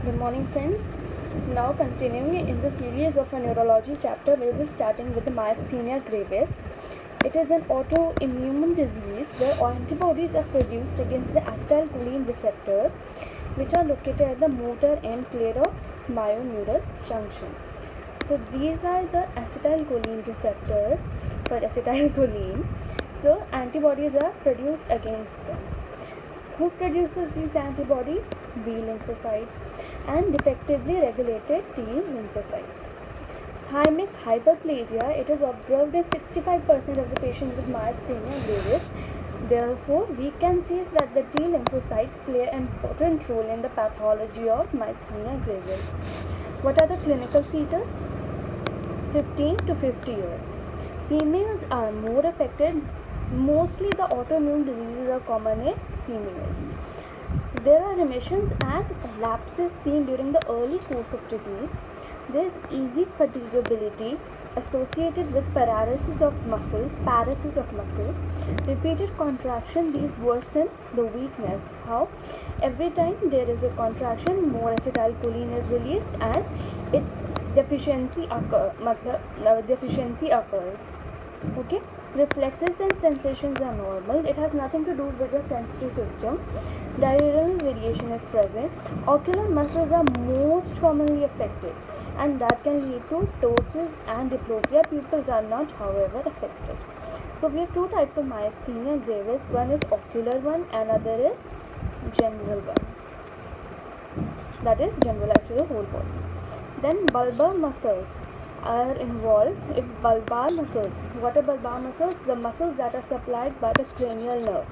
Good morning, friends. Now, continuing in the series of a neurology chapter, we'll be starting with the myasthenia gravis. It is an autoimmune disease where antibodies are produced against the acetylcholine receptors, which are located at the motor end plate of myoneural junction. So, these are the acetylcholine receptors for acetylcholine. So, antibodies are produced against them. Who produces these antibodies? B lymphocytes and defectively regulated T lymphocytes. Thymic hyperplasia, it is observed in 65% of the patients with myasthenia gravis. Therefore, we can see that the T lymphocytes play an important role in the pathology of myasthenia gravis. What are the clinical features? 15 to 50 years. Females are more affected. Mostly the autoimmune diseases are common in females. There are remissions and lapses seen during the early course of disease. There is easy fatigability associated with paralysis of muscle. Repeated contraction, these worsen the weakness. How? Every time there is a contraction, more acetylcholine is released and its deficiency occurs. Okay, reflexes and sensations are normal. It has nothing to do with the sensory system. Diurnal variation is present. Ocular muscles are most commonly affected, and that can lead to ptosis and diplopia. Pupils are not, however, affected. So we have two types of myasthenia gravis. One is ocular one, and other is general one. That is generalized to the whole body. Then bulbar muscles are involved. If bulbar muscles, what are bulbar muscles? The muscles that are supplied by the cranial nerve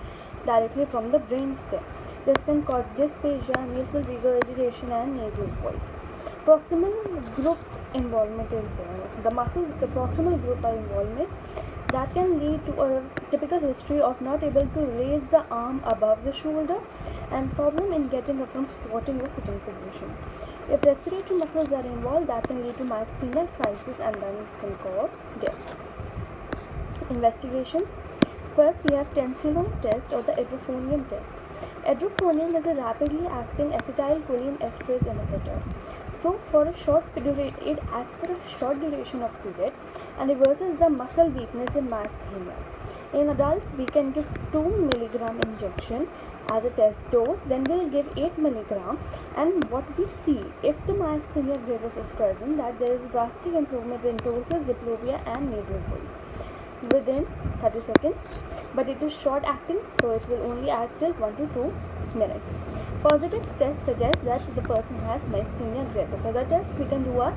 directly from the brainstem. This can cause dysphagia, nasal regurgitation and nasal voice. Proximal group involvement is there. The muscles of the proximal group are involvement. That can lead to a typical history of not able to raise the arm above the shoulder and problem in getting up from squatting or sitting position. If respiratory muscles are involved, that can lead to myasthenia crisis and then can cause death. Investigations. First, we have tensilon test or the edrophonium test. Edrophonium is a rapidly acting acetylcholine esterase inhibitor. So, it acts for a short duration of period and reverses the muscle weakness in myasthenia. In adults, we can give 2 milligram injection as a test dose, then we'll give 8 milligram, and what we see, if the myasthenia gravis is present, that there is drastic improvement in ptosis, diplopia and nasal voice within 30 seconds, but it is short acting, so it will only act till 1 to 2 minutes. Positive test suggests that the person has myasthenia gravis. Other test, we can do a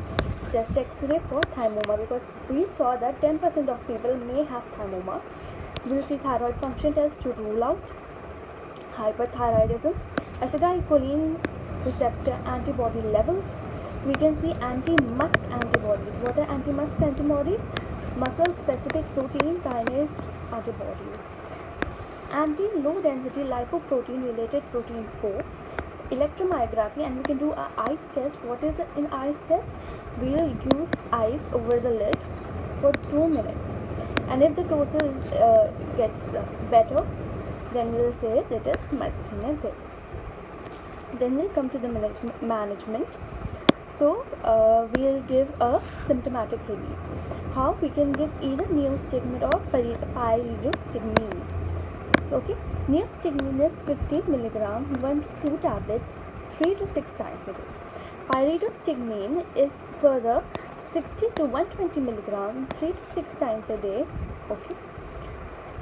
chest x-ray for thymoma, because we saw that 10% of people may have thymoma. We will see thyroid function test to rule out hyperthyroidism, acetylcholine receptor antibody levels. We can see anti-musk antibodies. What are anti-musk antibodies? Muscle specific protein kinase antibodies. Anti-low density lipoprotein related protein 4. Electromyography, and we can do an ice test. What is an ice test? We will use ice over the lid for 2 minutes, and if the ptosis gets better, then we will say that is myasthenia gravis. Then we'll come to the management. So we'll give a symptomatic relief. How? We can give either neostigmine or pyridostigmine. So, okay, neostigmine is 15 milligram, 1 to 2 tablets, 3 to 6 times a day. Pyridostigmine is further 60 to 120 milligram, 3 to 6 times a day. Okay.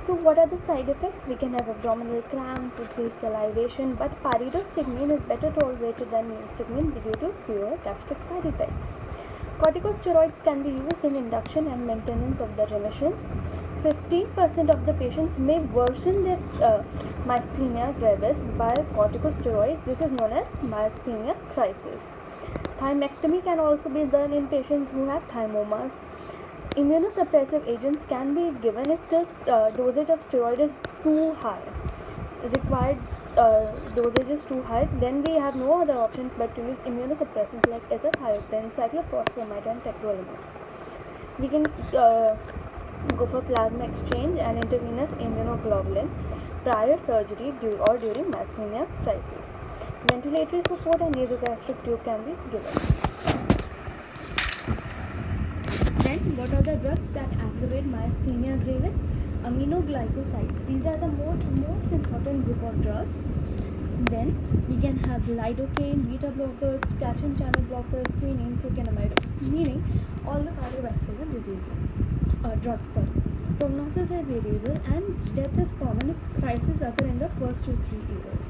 So what are the side effects? We can have abdominal cramps, increased salivation, but pyridostigmine is better tolerated than neostigmine due to fewer gastric side effects. Corticosteroids can be used in induction and maintenance of the remissions. 15% of the patients may worsen their myasthenia gravis by corticosteroids. This is known as myasthenia crisis. Thymectomy can also be done in patients who have thymomas. Immunosuppressive agents can be given if the dosage of steroid is too high. Required dosage is too high, then we have no other option but to use immunosuppressants like azathioprine, cyclophosphamide and tacrolimus. We can go for plasma exchange and intravenous immunoglobulin prior surgery or during myasthenia crisis. Ventilatory support and nasogastric tube can be given. Then, what are the drugs that aggravate myasthenia gravis? Aminoglycosides. These are the most important group of drugs. Then we can have lidocaine, beta blockers, calcium channel blockers, quinine, procainamide, meaning all the cardiovascular diseases. Drugs. Prognosis are variable and death is common if crises occur in the first 2 to 3 years.